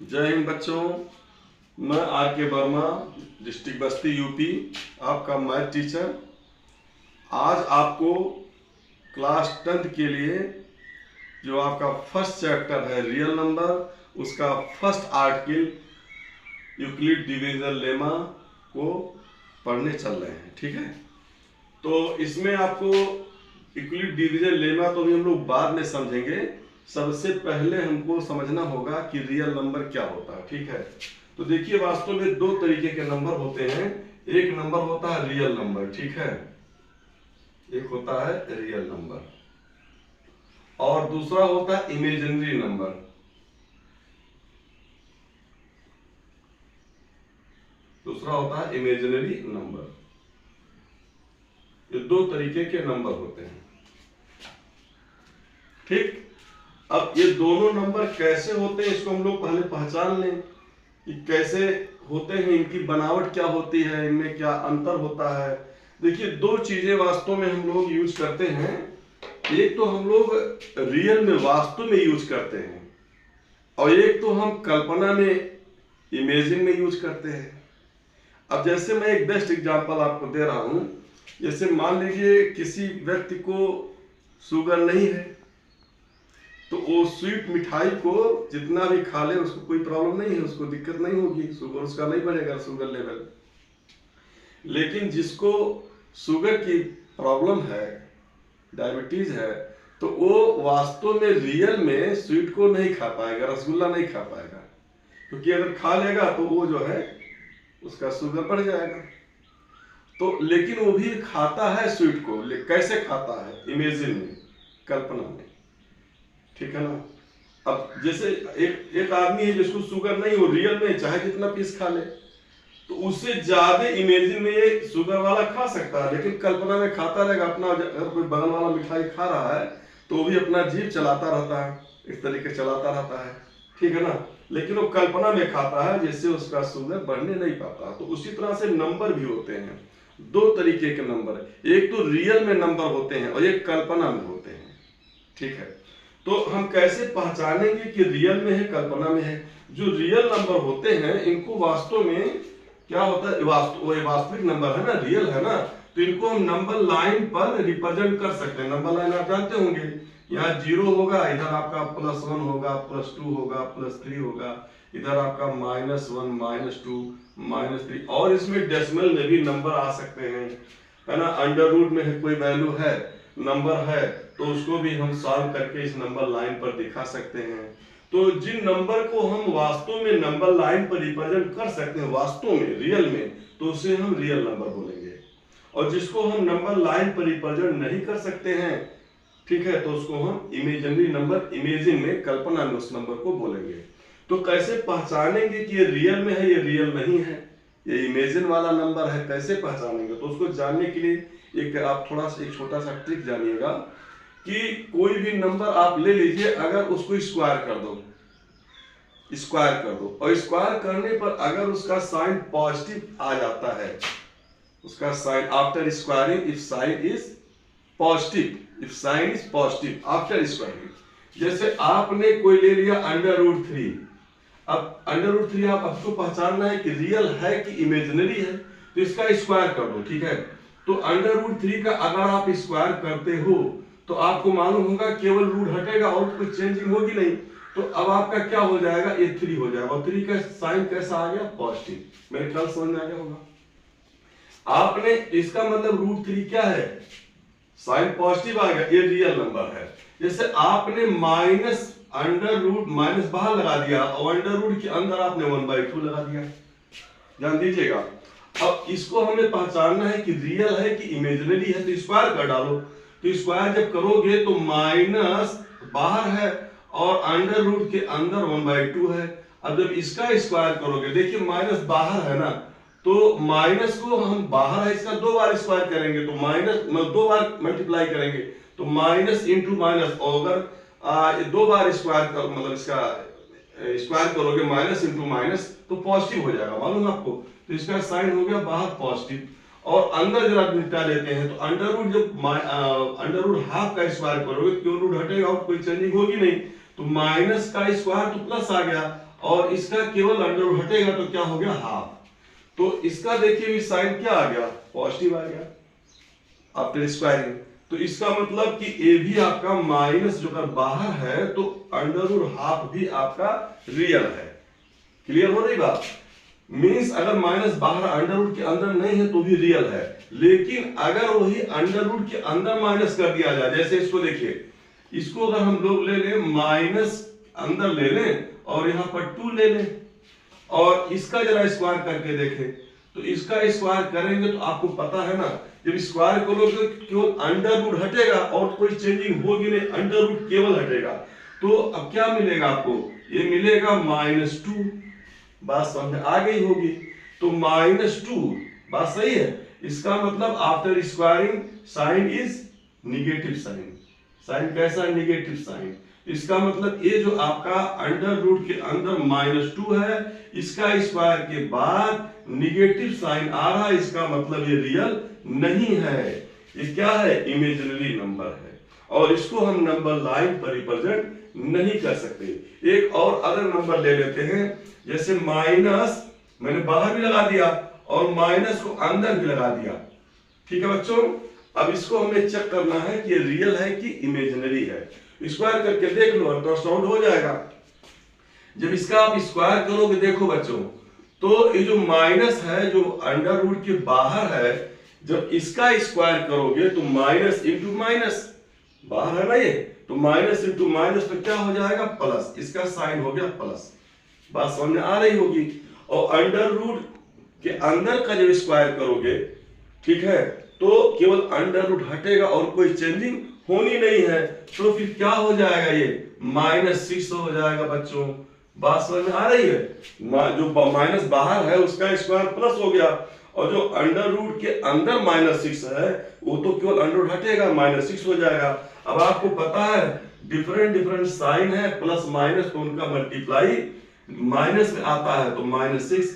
जय हिंद बच्चों। मैं आर के वर्मा, डिस्ट्रिक्ट बस्ती यूपी, आपका मैथ टीचर। आज आपको क्लास 10th के लिए जो आपका फर्स्ट चैप्टर है रियल नंबर, उसका first article Euclid division lemma को पढ़ने चल रहे हैं। ठीक है, तो इसमें आपको यूक्लिड डिवीजन लेमा तो भी हम लोग बाद में समझेंगे। सबसे पहले हमको समझना होगा कि रियल नंबर क्या होता है। ठीक है, तो देखिए वास्तव में दो तरीके के नंबर होते हैं। एक नंबर होता है रियल नंबर, ठीक है, एक होता है रियल नंबर, और दूसरा होता है इमेजिनरी नंबर। दूसरा होता है इमेजिनरी नंबर। ये दो तरीके के नंबर होते हैं। ठीक, अब ये दोनों नंबर कैसे होते हैं इसको हम लोग पहले पहचान लें कि कैसे होते हैं, इनकी बनावट क्या होती है, इनमें क्या अंतर होता है। देखिए दो चीजें वास्तव में हम लोग यूज करते हैं। एक तो हम लोग रियल में वास्तव में यूज करते हैं, और एक तो हम कल्पना में इमेजिन में यूज करते हैं। अब जैसे मैं एक बेस्ट एग्जांपल आपको दे रहा हूं। जैसे मान लीजिए किसी व्यक्ति को शुगर नहीं है, तो वो स्वीट मिठाई को जितना भी खा ले उसको कोई प्रॉब्लम नहीं है, उसको दिक्कत नहीं होगी, शुगर उसका नहीं बढ़ेगा, शुगर लेवल। लेकिन जिसको शुगर की प्रॉब्लम है, डायबिटीज है, तो वो वास्तव में रियल में स्वीट को नहीं खा पाएगा, रसगुल्ला नहीं खा पाएगा, क्योंकि अगर खा लेगा तो वो जो है उसका शुगर बढ़ जाएगा। तो लेकिन वो भी खाता है स्वीट को, कैसे खाता है? इमेजिन में, कल्पना में। ठीक है ना। अब जैसे एक आदमी है जिसको शुगर नहीं हो, रियल में चाहे जितना पीस खा ले, तो उससे ज्यादा इमेजिन में ये शुगर वाला खा सकता है, लेकिन कल्पना में खाता रहेगा अपना। अगर कोई बगल वाला मिठाई खा रहा है तो वो भी अपना जीभ चलाता रहता है, इस तरीके चलाता रहता है, ठीक है ना। लेकिन वो कल्पना में खाता है, जिससे उसका शुगर बढ़ने नहीं पाता। तो उसी तरह से नंबर भी होते हैं, दो तरीके के नंबर, एक तो रियल में नंबर होते हैं और एक कल्पना में होते हैं। ठीक है, तो हम कैसे पहचानेंगे कि रियल में है कल्पना में है? जो रियल नंबर होते हैं इनको वास्तव में क्या होता है, वास्तविक नंबर है ना, रियल है ना, तो इनको हम नंबर लाइन पर रिप्रेजेंट कर सकते हैं। नंबर लाइन आप जानते होंगे, यहाँ 0 होगा, इधर आपका +1 होगा, +2 होगा, +3 होगा, इधर आपका -1, -2, -3, और इसमें डेसिमल में भी नंबर आ सकते हैं, है ना। अंडर रूट में कोई वैल्यू है, नंबर है, तो उसको भी हम सॉल्व करके इस नंबर लाइन पर दिखा सकते हैं। तो जिन नंबर को हम वास्तव में नंबर लाइन पर रिप्रेजेंट कर सकते हैं, वास्तव में रियल में, तो उसे हम रियल नंबर बोलेंगे। और जिसको हम नंबर लाइन पर रिप्रेजेंट नहीं कर सकते हैं, ठीक है, तो उसको हम इमेजिनरी नंबर, इमेजिन में, कल्पना में उस नंबर को बोलेंगे। तो कैसे पहचानेंगे कि ये रियल में है, ये रियल नहीं है, ये इमेजिन वाला नंबर है, कैसे पहचानेंगे? तो उसको जानने के लिए आप थोड़ा सा एक छोटा सा ट्रिक जानिएगा कि कोई भी नंबर आप ले लीजिए, अगर उसको स्क्वायर कर दो, और स्क्वायर करने पर अगर उसका साइन पॉजिटिव आ जाता है, उसका sign after squaring, if sign is positive, if sign is positive after squaring. जैसे आपने कोई ले लिया √3, अब √3 आपको पहचानना है कि रियल है कि इमेजिनरी है, तो इसका स्क्वायर कर दो। ठीक है, तो √3 का अगर आप स्क्वायर करते हो तो आपको मालूम होगा केवल रूट हटेगा और कोई चेंजिंग होगी नहीं। तो अब आपका क्या हो जाएगा, ये 3 हो जाएगा, और 3 का साइन कैसा आ गया? पॉजिटिव। मेरे ख्याल समझ में आ गया होगा आपने। इसका मतलब √3 क्या है? साइन पॉजिटिव आ गया, ये रियल नंबर है। जैसे आपने अंडर रूट माइनस बाहर लगा दिया और अंडर रूट के अंदर आपने 1/2 लगा दिया, ध्यान दीजिएगा। अब इसको हमें पहचानना है कि रियल है कि इमेजिनरी है, तो स्क्वायर कर डालो। तो स्क्वायर जब करोगे तो माइनस बाहर है और अंडर रूट के अंदर 1/2 है। अब जब इसका स्क्वायर करोगे, देखिए माइनस बाहर है ना, तो माइनस को हम बाहर है इसका 2 बार स्क्वायर करेंगे, तो माइनस 2 बार मल्टीप्लाई करेंगे, तो माइनस इंटू माइनस, और अगर 2 बार स्क्वायर कर, मतलब इसका स्क्वायर करोगे माइनस इंटू माइनस, तो पॉजिटिव हो जाएगा, मालूम आपको। तो इसका साइन हो गया बाहर पॉजिटिव, और अंदर जरा निपटा लेते हैं। तो अंडर रूट, जब अंडर रूट हाफ का स्क्वायर करोगे, क्यों रूट हटेगा और कोई चेंजिंग होगी नहीं, तो माइनस का स्क्वायर तो प्लस आ गया, और इसका केवल अंडर रूट हटेगा तो क्या हो गया हाफ। तो इसका देखिए साइन क्या आ गया, पॉजिटिव आ गया आफ्टर स्क्वायरिंग। तो इसका मतलब कि ए भी आपका माइनस जो कर बाहर है तो अंडर रूट हाफ भी आपका रियल है। क्लियर हो रही बात? मींस अगर माइनस बाहर अंडर रूट के अंदर नहीं है तो भी रियल है, लेकिन अगर वही अंडर रूट के अंदर माइनस कर दिया जाए, जैसे इसको देखिए, इसको अगर हम लोग ले लें माइनस अंदर ले लें और यहां पर 2 ले लें और इसका जरा स्क्वायर करके देखें, तो इसका स्क्वायर करेंगे तो आपको पता है ना, जब स्क्वायर करोगे केवल अंडर रूट हटेगा और कोई चेंजिंग होगी नहीं, अंडर रूट केवल हटेगा। तो अब क्या मिलेगा आपको, ये मिलेगा -2। बात समझ में आ गई होगी। तो -2 बात सही है। इसका मतलब after squaring sign is negative sign. Sign कैसा है, निगेटिव साइन। इसका मतलब ये जो आपका अंडर रूट के अंदर -2 है, इसका स्क्वायर के बाद निगेटिव साइन आ रहा है, इसका मतलब ये रियल नहीं है, ये क्या है, इमेजिनरी नंबर है और इसको हम नंबर लाइन पर रिप्रेजेंट नहीं कर सकते। एक और अदर नंबर ले लेते हैं, जैसे माइनस मैंने बाहर भी लगा दिया और माइनस को अंदर भी लगा दिया। ठीक है बच्चों, अब इसको हमें चेक करना है कि ये रियल है कि इमेजिनरी है। स्क्वायर करके देख लो, अल्ट्रासाउंड हो जाएगा। जब इसका आप स्क्वायर करोगे देखो बच्चों, तो ये जो माइनस है जो अंडर रूट के बाहर है, जब इसका स्क्वायर करोगे तो माइनस इंटू माइनस, बाहर है ना ये, तो माइनस इंटू माइनस तो क्या हो जाएगा, प्लस। इसका साइन हो गया प्लस। बात समझ में आ रही होगी। और अंडर रूट के अंदर का जब स्क्वायर करोगे, ठीक है, तो केवल अंडर रूट हटेगा और कोई चेंजिंग होनी नहीं है, तो फिर क्या हो जाएगा, ये -6 हो जाएगा बच्चों। बात समझ में आ रही है। जो माइनस बाहर है उसका स्क्वायर प्लस हो गया और जो अंडर रूट के अंदर -6 है वो तो केवल अंडर रूट हटेगा, -6 हो जाएगा। अब आपको पता है डिफरेंट साइन है, प्लस माइनस, तो उनका मल्टीप्लाई माइनस में आता है तो -6।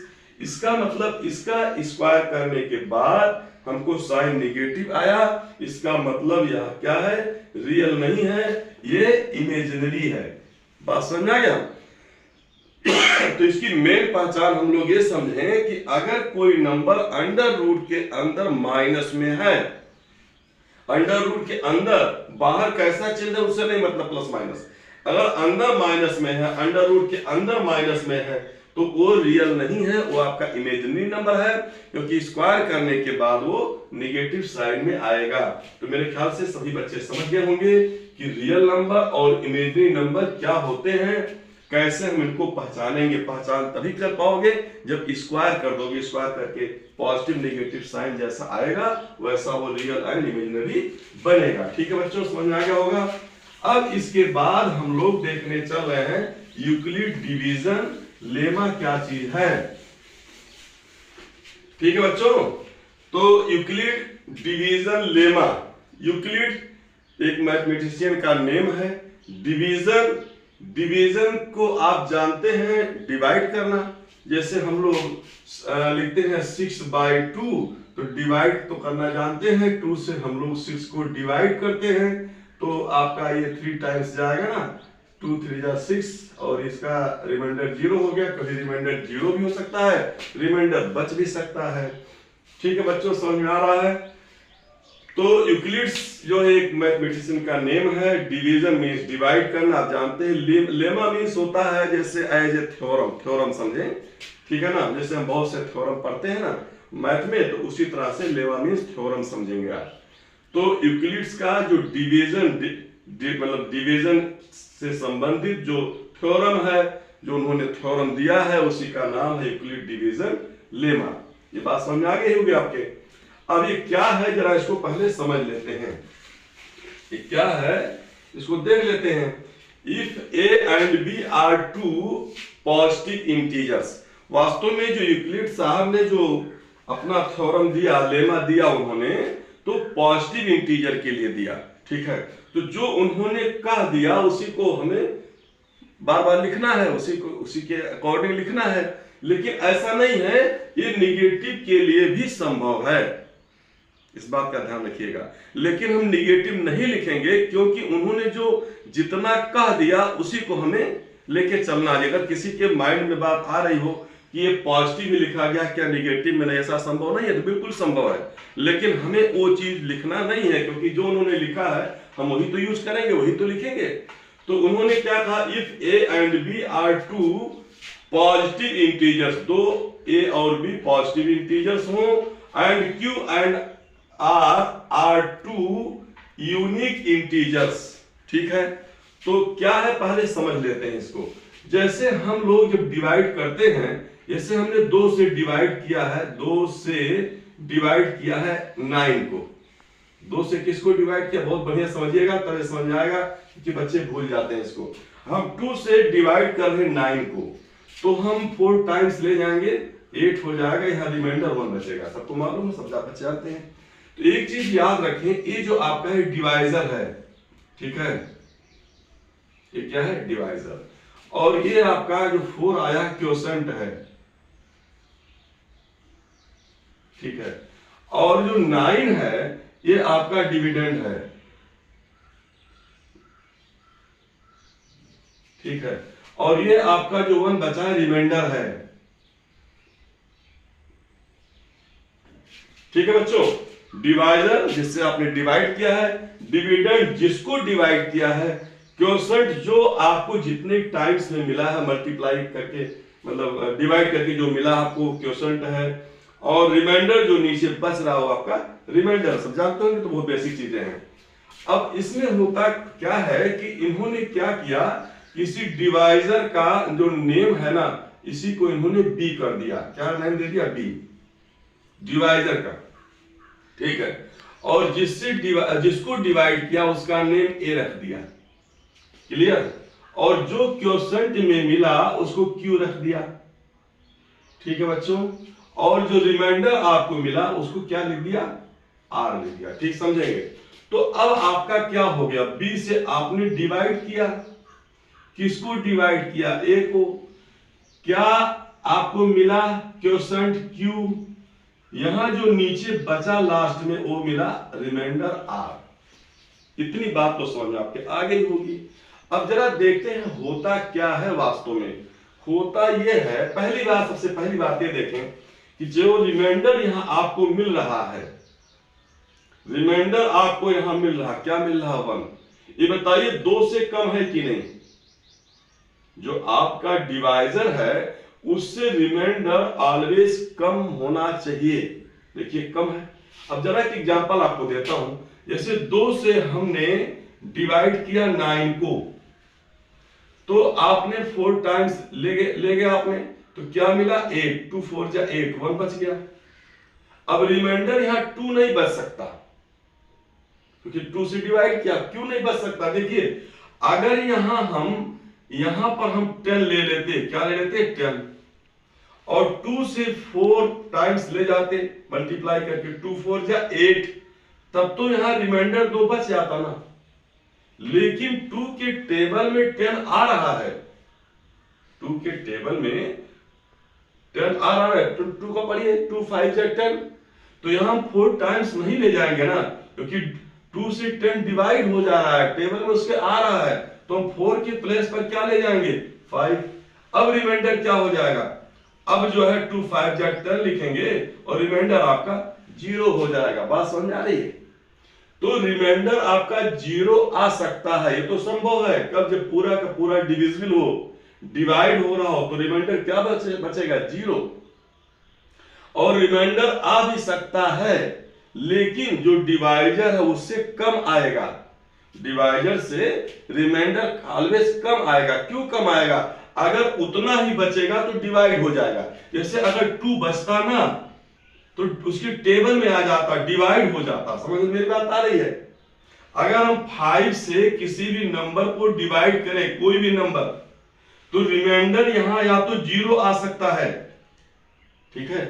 इसका मतलब इसका स्क्वायर करने के बाद हमको साइन निगेटिव आया, इसका मतलब यह क्या है, रियल नहीं है, ये इमेजिनरी है। बात समझ में आ गया। तो इसकी मेन पहचान हम लोग ये समझें कि अगर कोई नंबर अंडर रूट के अंदर माइनस में है, अंडर रूट के अंदर, बाहर कैसा चिन्ह है उससे नहीं मतलब प्लस माइनस, अगर अंदर माइनस में है, अंडर रूट के अंदर माइनस में है, तो वो रियल नहीं है, वो आपका इमेजिनरी नंबर है, क्योंकि स्क्वायर करने के बाद वो निगेटिव साइन में आएगा। तो मेरे ख्याल से सभी बच्चे समझ गए होंगे कि रियल नंबर और इमेजिनरी नंबर क्या होते हैं, कैसे हम इनको पहचानेंगे। पहचान तभी कर पाओगे जब स्क्वायर कर दोगे, स्क्वायर करके पॉजिटिव नेगेटिव साइन जैसा आएगा वैसा वो रियल एंड इमेजिनरी बनेगा। ठीक है बच्चों, समझ में आ गया होगा। अब इसके बाद हम लोग देखने चल रहे हैं यूक्लिड डिवीजन लेमा क्या चीज है। ठीक है बच्चों, तो यूक्लिड डिवीजन लेमा, यूक्लिड एक मैथमेटिशियन का नेम है। डिवीजन को आप जानते हैं डिवाइड करना, जैसे हम लोग लिखते हैं 6/2, तो डिवाइड तो करना जानते हैं, 2 से हम लोग 6 को डिवाइड करते हैं तो आपका ये 3 टाइम्स जाएगा ना, 2 3 6 और इसका रिमाइंडर 0 हो गया। कभी रिमाइंडर 0 भी हो सकता है, रिमाइंडर बच भी सकता है। ठीक है बच्चों, समझ में आ रहा है। तो यूक्लिड्स जो एक मैथमेटिशियन का नेम है, डिवीजन मींस डिवाइड करना, आप जानते हैं। लेमा मींस होता है जैसे एज ए थ्योरम समझें, ठीक है ना, जैसे हम बहुत से थ्योरम पढ़ते हैं ना मैथ में, तो उसी तरह से लेमा मींस थ्योरम समझेंगे आप। तो यूक्लिड्स का जो मतलब डिवीजन से संबंधित जो थ्योरम है, जो उन्होंने थ्योरम दिया है, उसी का नाम है यूक्लिड डिवीजन लेमा। ये बात समझ में आ गई होगी आपके। अब ये क्या है जरा इसको पहले समझ लेते हैं, ये क्या है इसको देख लेते हैं। If A and B are two positive integers, वास्तव में जो यूक्लिड साहब ने जो अपना थ्योरम दिया, लेमा दिया उन्होंने, तो पॉजिटिव इंटीजर के लिए दिया। ठीक है, तो जो उन्होंने कह दिया उसी को हमें बार बार लिखना है, उसी के अकॉर्डिंग लिखना है। लेकिन ऐसा नहीं है, ये निगेटिव के लिए भी संभव है, इस बात का ध्यान रखिएगा। लेकिन हम निगेटिव नहीं लिखेंगे, क्योंकि उन्होंने जो जितना कह दिया उसी को हमें लेके चलना है। अगर किसी के माइंड में बात आ रही हो कि ये पॉजिटिव में लिखा गया क्या निगेटिव में नहीं, ऐसा संभव नहीं है, तो बिल्कुल संभव है, लेकिन हमें वो चीज लिखना नहीं है, क्योंकि जो उन्होंने लिखा है हम वही तो यूज करेंगे, वही तो लिखेंगे। तो उन्होंने क्या कहा, if A and B are two positive integers, दो ए और बी पॉजिटिव इंटीजर्स हो, and Q and are two unique integers. ठीक है, तो क्या है पहले समझ लेते हैं इसको। जैसे हम लोग जब डिवाइड करते हैं, जैसे हमने 2 से डिवाइड किया है, 2 से डिवाइड किया है 9 को। 2 से किसको डिवाइड किया, बहुत बढ़िया समझिएगा, तभी समझ में आएगा, क्योंकि बच्चे भूल जाते हैं इसको। हम 2 से डिवाइड कर रहे 9 को, तो हम 4 टाइम्स ले जाएंगे, 8 हो जाएगा, यहाँ रिमाइंडर 1 बचेगा। सबको मालूम है, सब बच्चे आते हैं। तो एक चीज याद रखें, ये जो आपका डिवाइजर है, ठीक है, ये क्या है, डिवाइजर, और ये आपका जो 4 आया क्वोशंट है, ठीक है, और जो 9 है ये आपका डिविडेंड है, ठीक है, और ये आपका जो 1 बचा है रिमाइंडर है। ठीक है बच्चों, डिवाइजर जिससे आपने डिवाइड किया है, डिविडेंड जिसको डिवाइड किया है, क्वोशंट जो आपको जितने टाइम्स में मिला है मल्टीप्लाई करके, मतलब डिवाइड करके जो मिला आपको क्वोशंट है, और रिमाइंडर जो नीचे बच रहा हो आपका रिमाइंडर। सब जानते होंगे, तो बहुत बेसिक चीजें हैं। अब इसमें होता क्या है कि इन्होंने क्या किया, किसी डिवाइजर का जो नेम है ना, इसी को इन्होंने बी कर दिया। क्या नेम दे दिया, बी, डिवाइजर का, ठीक है, और जिसको डिवाइड किया उसका नेम ए रख दिया। क्लियर, और जो क्वोशंट में मिला उसको क्यू रख दिया। ठीक है बच्चों, और जो रिमाइंडर आपको मिला उसको क्या लिख दिया, आर लिख दिया। ठीक समझेंगे। तो अब आपका क्या हो गया, बी से आपने डिवाइड किया, किसको डिवाइड किया, ए को, क्या आपको मिला क्वोशंट क्यू, यहां जो नीचे बचा लास्ट में वो मिला रिमाइंडर आर। इतनी बात तो समझ में आपके आ गई होगी। अब जरा देखते हैं होता क्या है वास्तव में। होता यह है, पहली बात, सबसे पहली बात ये देखें कि जो रिमाइंडर यहां आपको मिल रहा है, रिमाइंडर आपको यहां मिल रहा, क्या मिल रहा, 1। ये बताइए 2 से कम है कि नहीं। जो आपका डिवाइजर है उससे रिमाइंडर ऑलवेज कम होना चाहिए। देखिए कम है। अब जरा एक एग्जांपल आपको देता हूं। जैसे 2 से हमने डिवाइड किया 9 को, तो आपने 4 टाइम्स ले गए आपने, तो क्या मिला, 8, 2 4 जा 8, 1 बच गया। अब रिमाइंडर यहां 2 नहीं बच सकता, क्योंकि 2 से डिवाइड किया, क्यों नहीं बच सकता। देखिए अगर यहां पर हम 10 ले लेते, क्या ले लेते, 10, और 2 से 4 टाइम्स ले जाते मल्टीप्लाई करके, 2 4 जा 8, तब तो यहां रिमाइंडर 2 बच जाता ना। लेकिन 2 के टेबल में 10 आ रहा है, 2 के टेबल में 10 आ रहा है, तो 2 का पढ़िए, 2 5 जा 10, तो यहां हम 4 टाइम्स नहीं ले जाएंगे ना, क्योंकि 2 से 10 डिवाइड हो जा रहा है, टेबल में उसके आ रहा है, तो हम 4 के प्लेस पर क्या ले जाएंगे, 5। अब रिमाइंडर क्या हो जाएगा, अब जो है 2 5 जा 10 लिखेंगे और रिमाइंडर आपका 0 हो जाएगा। बात समझ में आ रही है। तो रिमाइंडर आपका 0 आ सकता है, ये तो संभव है। कब, जब पूरा का पूरा डिविजिबल हो, डिवाइड हो रहा हो, तो रिमाइंडर क्या बचेगा, 0। और रिमाइंडर आ भी सकता है, लेकिन जो डिवाइजर है उससे कम आएगा। डिवाइजर से रिमाइंडर ऑलवेज कम आएगा। क्यों कम आएगा, अगर उतना ही बचेगा तो डिवाइड हो जाएगा। जैसे अगर 2 बचता ना, तो उसके टेबल में आ जाता, डिवाइड हो जाता। समझ में मेरी बात आ रही है। अगर हम 5 से किसी भी नंबर को डिवाइड करें, कोई भी नंबर, तो रिमाइंडर यहां या तो 0 आ सकता है, ठीक है,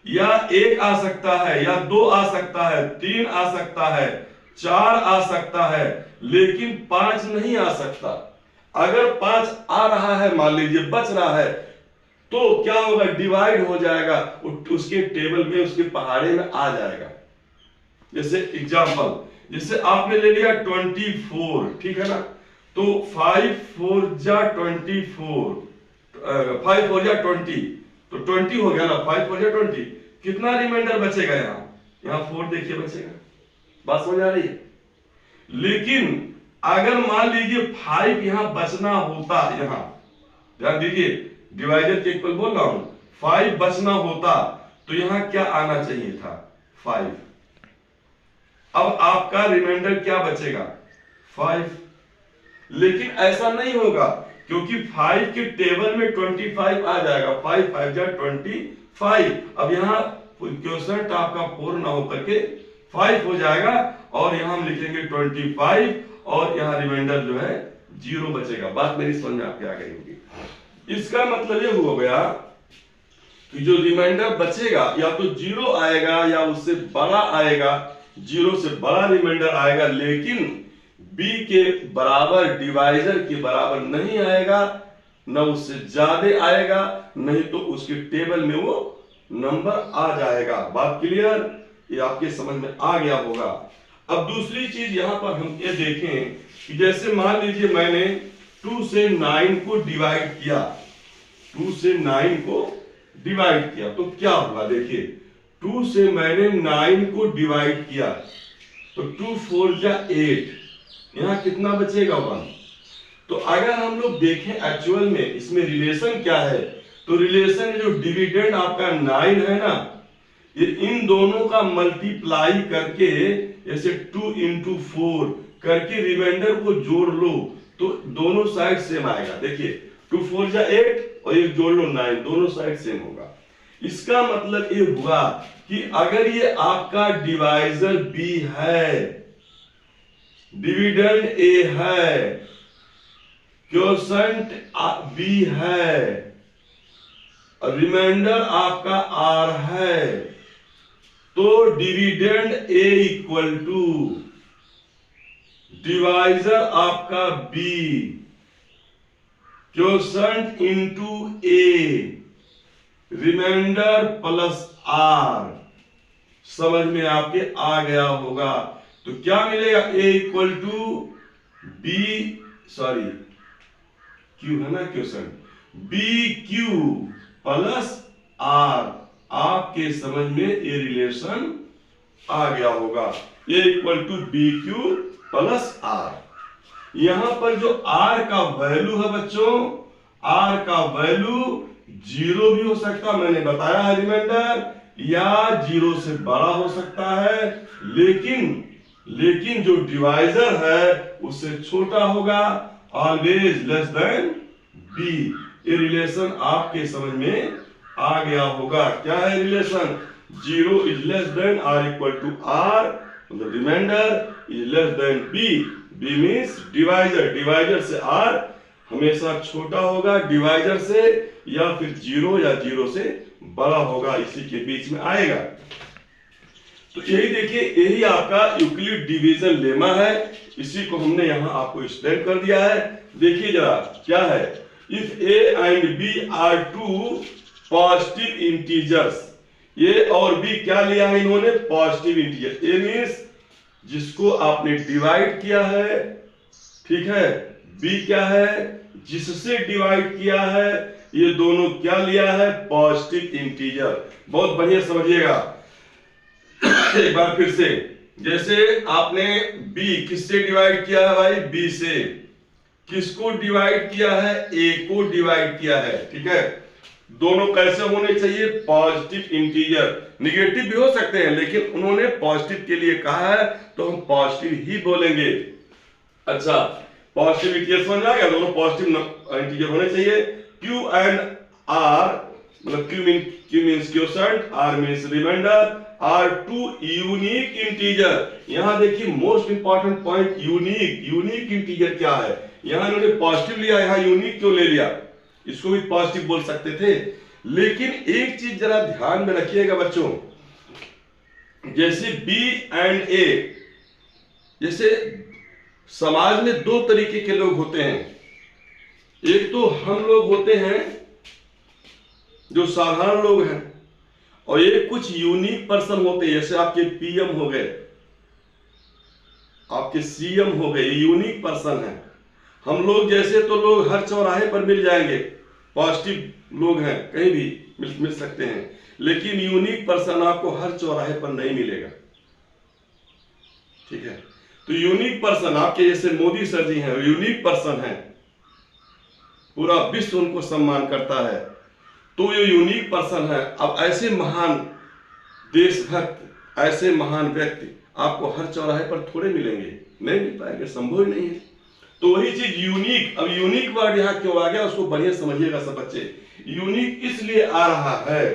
या 1 आ सकता है, या 2 आ सकता है, 3 आ सकता है, 4 आ सकता है, लेकिन 5 नहीं आ सकता। अगर 5 आ रहा है, मान लीजिए बच रहा है, तो क्या होगा, डिवाइड हो जाएगा, उसके टेबल में, उसके पहाड़े में आ जाएगा। जैसे एग्जांपल, जैसे आपने ले लिया 24, ठीक है ना, तो 5 4 जा 24, 5 4 जा 20, तो 20 हो गया ना, 5 4 जा 20। कितना रिमाइंडर बचेगा यहाँ 4 देखिए बचेगा। बात समझ आ रही है? लेकिन अगर मान लीजिए 5 यहां बचना होता, यहां ध्यान दीजिए, डिवाइडर के इक्वल बोल रहा हूं, 5 बचना होता तो यहां क्या आना चाहिए था? 5। अब आपका रिमाइंडर क्या बचेगा? 5। लेकिन ऐसा नहीं होगा, क्योंकि 5 के टेबल में 25 आ जाएगा। 5 5 जा 25। अब यहां क्वोशंट आपका 4 ना होकर के 5 हो जाएगा, और यहां हम लिखेंगे 25, और यहां रिमाइंडर जो है 0 बचेगा। बात मेरी समझ में आपके आ गई होगी। इसका मतलब ये हो गया कि जो रिमाइंडर बचेगा या तो 0 आएगा या उससे बड़ा आएगा, 0 से बड़ा रिमाइंडर आएगा, लेकिन b के बराबर, डिवाइजर के बराबर नहीं आएगा, न उससे ज्यादा आएगा, नहीं तो उसके टेबल में वो नंबर आ जाएगा। बात क्लियर? ये आपके समझ में आ गया होगा। अब दूसरी चीज यहां पर हम ये देखें कि जैसे मान लीजिए मैंने 2 से 9 को डिवाइड किया, 2 से 9 को डिवाइड किया, तो क्या हुआ? देखिए 2 से मैंने 9 को डिवाइड किया, तो 2 4 जा 8, यहां कितना बचेगा? 1। तो अगर हम लोग देखें एक्चुअल में इसमें रिलेशन क्या है, तो रिलेशन जो डिविडेंड आपका 9 है ना, ये इन दोनों का मल्टीप्लाई करके, जैसे 2 into 4 करके रिमाइंडर को जोड़ लो तो दोनों साइड सेम आएगा। देखिए 2 4 जा 8 और एक जोड़ लो 9, दोनों साइड सेम होगा। इसका मतलब ये हुआ कि अगर ये आपका डिवाइजर B है, डिविडेंड A है, क्वोशंट B है, और रिमाइंडर आपका R है, तो dividend A equal to divisor आपका B, quotient into A, remainder plus R। समझ में आपके आ गया होगा? तो क्या मिलेगा? A equal to B, sorry Q है ना क्वोशंट, BQ प्लस R। आपके समझ में ये रिलेशन आ गया होगा। A equal to BQ plus R। यहां पर जो R का वैल्यू है बच्चों, R का वैल्यू 0 भी हो सकता, मैंने बताया है रिमाइंडर, या 0 से बड़ा हो सकता है, लेकिन जो डिवाइजर है उससे छोटा होगा, ऑलवेज लेस देन B। ये रिलेशन आपके समझ में आ गया होगा। क्या है relation? 0 is less than R equal to R, मतलब remainder is less than B। B means divisor, divisor से R हमेशा छोटा होगा डिवाइजर से, या फिर 0 या 0 से बड़ा होगा, इसी के बीच में आएगा। तो यही देखिए, यही आपका यूक्लिड डिवीजन लेमा है, इसी को हमने यहां आपको एक्सप्लेन कर दिया है। देखिए जरा क्या है, if A and B are two positive integers, A और B क्या लिया है इन्होंने? Positive integer. A मींस जिसको आपने डिवाइड किया है, ठीक है, B क्या है? जिससे डिवाइड किया है। ये दोनों क्या लिया है? Positive integer. बहुत बढ़िया समझिएगा एक बार फिर से, जैसे आपने B किससे डिवाइड किया है भाई? B से। किसको डिवाइड किया है? A को डिवाइड किया है, ठीक है। दोनों कैसे होने चाहिए? Positive integer. निगेटिव भी हो सकते हैं, लेकिन उन्होंने पॉजिटिव के लिए कहा है तो हम पॉजिटिव ही बोलेंगे। अच्छा, पॉजिटिव इंटीजर समझ आ गया? दोनों पॉजिटिव इंटीजर होने चाहिए। Q एंड R, मतलब Q means quotient, R means remainder, are two unique integer. यहां देखिए most important point, unique. Unique integer क्या है? यहां इन्होंने पॉजिटिव लिया, यहां यूनिक क्यों ले लिया? इसको भी पॉजिटिव बोल सकते थे, लेकिन एक चीज जरा ध्यान में रखिएगा बच्चों, जैसे B एंड A, जैसे समाज में दो तरीके के लोग होते हैं। एक तो हम लोग होते हैं जो साधारण लोग हैं, और ये कुछ यूनिक पर्सन होते हैं, जैसे आपके PM हो गए, आपके CM हो गए, यूनिक पर्सन है। हम लोग जैसे तो लोग हर चौराहे पर मिल जाएंगे, पॉजिटिव लोग हैं, कहीं भी मिल सकते हैं, लेकिन यूनिक पर्सन आपको हर चौराहे पर नहीं मिलेगा। ठीक है, तो यूनिक पर्सन आपके जैसे मोदी सर जी हैं, यूनिक पर्सन हैं, पूरा विश्व उनको सम्मान करता है, तो ये यूनिक पर्सन है। अब ऐसे महान देशभक्त, ऐसे महान व्यक्ति आपको हर चौराहे पर थोड़े मिलेंगे, नहीं मिल पाएंगे, संभव ही नहीं है। तो वही चीज यूनिक, अब यूनिक वर्ड यहाँ क्यों आ गया उसको बढ़िया समझिएगा सब बच्चे। यूनिक इसलिए आ रहा है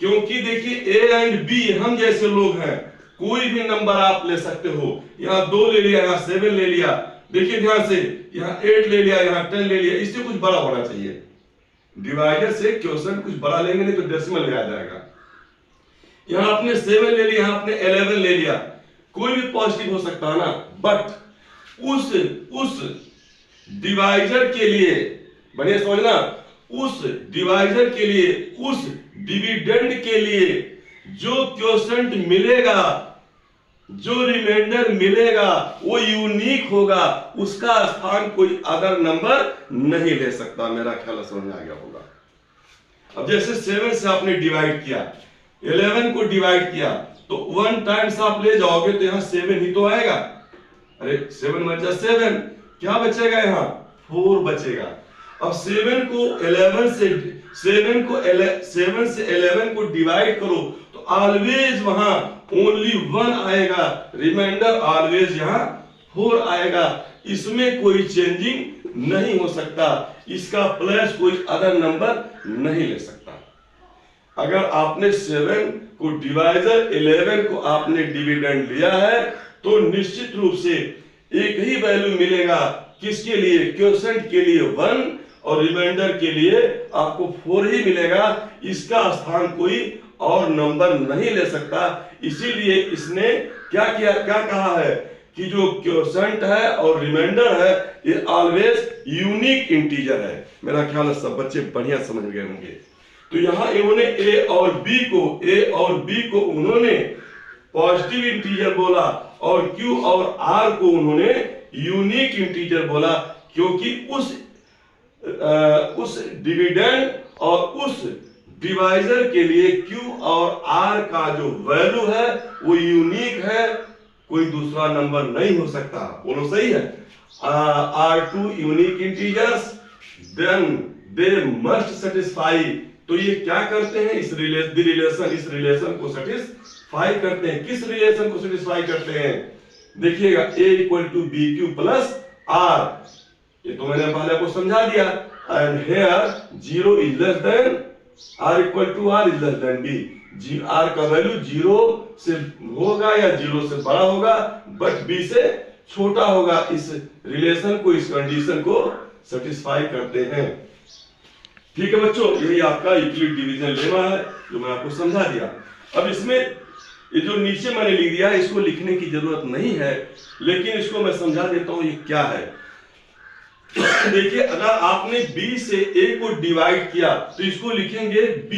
क्योंकि देखिए ए एंड बी हम जैसे लोग हैं, कोई भी नंबर आप ले सकते हो, यहाँ 2 ले लिया, यहाँ 7 ले लिया, देखिए ध्यान से, यहाँ 8 ले लिया, यहाँ 10 ले लिया, इससे कुछ बड़ा होना चाहिए। डिवाइडर से क्वेश्चन कुछ बड़ा लेंगे नहीं तो डेसिमल में आ जाएगा। यहाँ आपने 7 ले लिया, यहाँ आपने 11 ले लिया, कोई भी पॉजिटिव हो सकता है ना, बट उस डिवाइजर के लिए, बढ़िया समझना, उस डिवाइजर के लिए, उस डिविडेंड के लिए जो क्वोशंट मिलेगा, जो रिमाइंडर मिलेगा वो यूनिक होगा, उसका स्थान कोई अदर नंबर नहीं ले सकता। मेरा ख्याल समझ में आ गया होगा। अब जैसे 7 से आपने डिवाइड किया, 11 को डिवाइड किया, तो 1 टाइम्स आप ले जाओगे तो यहाँ 7 ही तो आएगा। अरे 7 बचा 7, क्या बचेगा यहाँ 4 बचेगा। अब 7 से 11 को डिवाइड करो तो ऑलवेज वहां ओनली 1 आएगा, रिमाइंडर ऑलवेज यहाँ 4 आएगा। इसमें कोई चेंजिंग नहीं हो सकता, इसका प्लस कोई अदर नंबर नहीं ले सकता। अगर आपने 7 को डिवाइजर 11 को आपने डिविडेंड लिया है तो निश्चित रूप से एक ही वैल्यू मिलेगा, किसके लिए, क्वोशंट के लिए 1 और रिमाइंडर के लिए आपको 4 ही मिलेगा, इसका स्थान कोई और नंबर नहीं ले सकता। इसीलिए इसने क्या किया, क्या कहा है कि जो क्वोशंट है और रिमाइंडर है ये ऑलवेज यूनिक इंटीजर है। मेरा ख्याल है सब बच्चे बढ़िया समझ गए होंगे। तो यहां इन्होंने ए और बी को उन्होंने पॉजिटिव इंटीजर बोला और क्यू और आर को उन्होंने यूनिक इंटीजर बोला, क्योंकि उस डिविडेंड और उस डिवाइजर के लिए क्यू और आर का जो वैल्यू है वो यूनिक है, कोई दूसरा नंबर नहीं हो सकता। बोलो सही है। R2 unique integers, then they must satisfy. तो ये क्या करते हैं, इस रिलेशन को सेटिस्फाई करते हैं। किस रिलेशन को सेटिस्फाई करते हैं, देखिएगा, A equal to B Q plus R, ये तो मैंने पहले आपको समझा दिया। And here 0 is less than R equal to R is less than B। R का वैल्यू 0 से होगा या 0 से बड़ा होगा, बट B से छोटा होगा। इस रिलेशन को, इस कंडीशन को सेटिस्फाई करते हैं। ठीक है बच्चों, यही आपका यूक्लिड डिवीजन लेमा है जो मैं आपको समझा दिया। अब इसमें ये जो नीचे मैंने लिख दिया इसको लिखने की जरूरत नहीं है, लेकिन इसको मैं समझा देता हूं ये क्या है। देखिए, अगर आपने B से A को डिवाइड किया तो इसको लिखेंगे B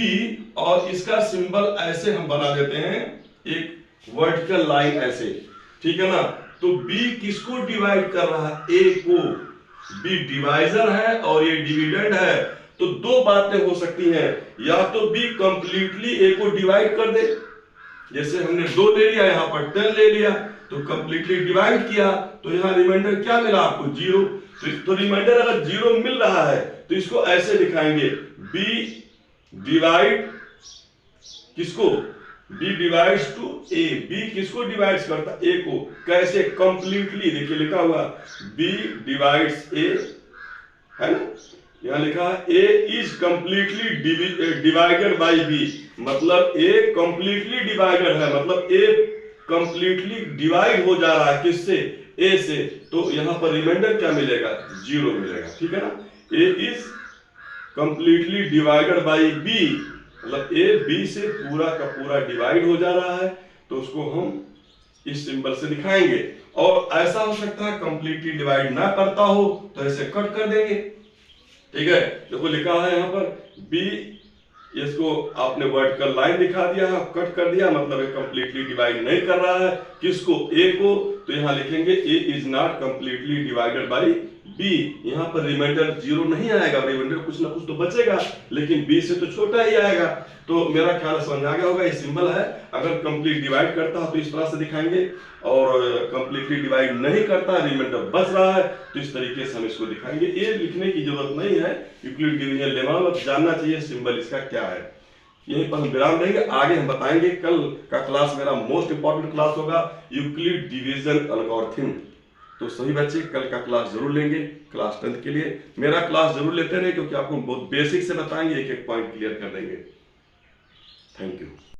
और इसका सिंबल ऐसे हम बना देते हैं, एक वर्टिकल लाइन ऐसे, ठीक है ना। तो B किसको डिवाइड कर रहा है, A को। B डिवाइजर है और ये डिविडेंड है, तो दो बातें हो सकती हैं, या तो B कंप्लीटली A को डिवाइड कर दे, जैसे हमने 2 ले लिया, यहाँ पर 10 ले लिया तो कंप्लीटली डिवाइड किया, तो यहाँ रिमाइंडर क्या मिला आपको, 0। तो रिमाइंडर अगर 0 मिल रहा है तो इसको ऐसे दिखाएंगे, B डिवाइड किसको, B divides to A। B किसको डिवाइड्स करता, A को। कैसे, कंप्लीटली। देखिए लिखा हुआ B डिवाइड्स A, है ना, यहाँ लिखा है A is completely divided bye B, मतलब A कंप्लीटली डिवाइडेड है, मतलब A कंप्लीटली डिवाइड हो जा रहा है किससे, A से। तो यहाँ पर रिमाइंडर क्या मिलेगा, 0 मिलेगा, ठीक है ना। A is completely divided bye B, मतलब A B से पूरा का पूरा डिवाइड हो जा रहा है, तो उसको हम इस सिंबल से दिखाएंगे। और ऐसा हो सकता है कंप्लीटली डिवाइड ना करता हो तो ऐसे कट कर देंगे, ठीक है। देखो लिखा है यहाँ पर B, इसको आपने वर्टिकल लाइन दिखा दिया है, कट कर दिया, मतलब ये कंप्लीटली डिवाइड नहीं कर रहा है किसको, A को। तो यहाँ लिखेंगे A is not completely divided by B, यहाँ पर रिमाइंडर 0 नहीं आएगा, रिमाइंडर कुछ ना कुछ तो बचेगा, लेकिन बी से तो छोटा ही आएगा। तो मेरा ख्याल समझ आ गया होगा, ये सिंबल है। अगर कंप्लीट डिवाइड करता है तो इस तरह से दिखाएंगे, और कंप्लीटली डिवाइड नहीं करता, रिमाइंडर बच रहा है, तो इस तरीके से हम इसको दिखाएंगे। ये लिखने की जरूरत नहीं है, यूक्लिड डिवीजन लेमा, बस जानना चाहिए सिंबल इसका क्या है। यहीं पर हम विराम देंगे, आगे हम बताएंगे। कल का क्लास मेरा मोस्ट इंपॉर्टेंट क्लास होगा, यूक्लिड डिवीजन एल्गोरिथम। तो सभी बच्चे कल का क्लास जरूर लेंगे, क्लास 10th के लिए मेरा क्लास जरूर लेते रहे, क्योंकि आपको बहुत बेसिक से बताएंगे, एक एक पॉइंट क्लियर कर देंगे। Thank you.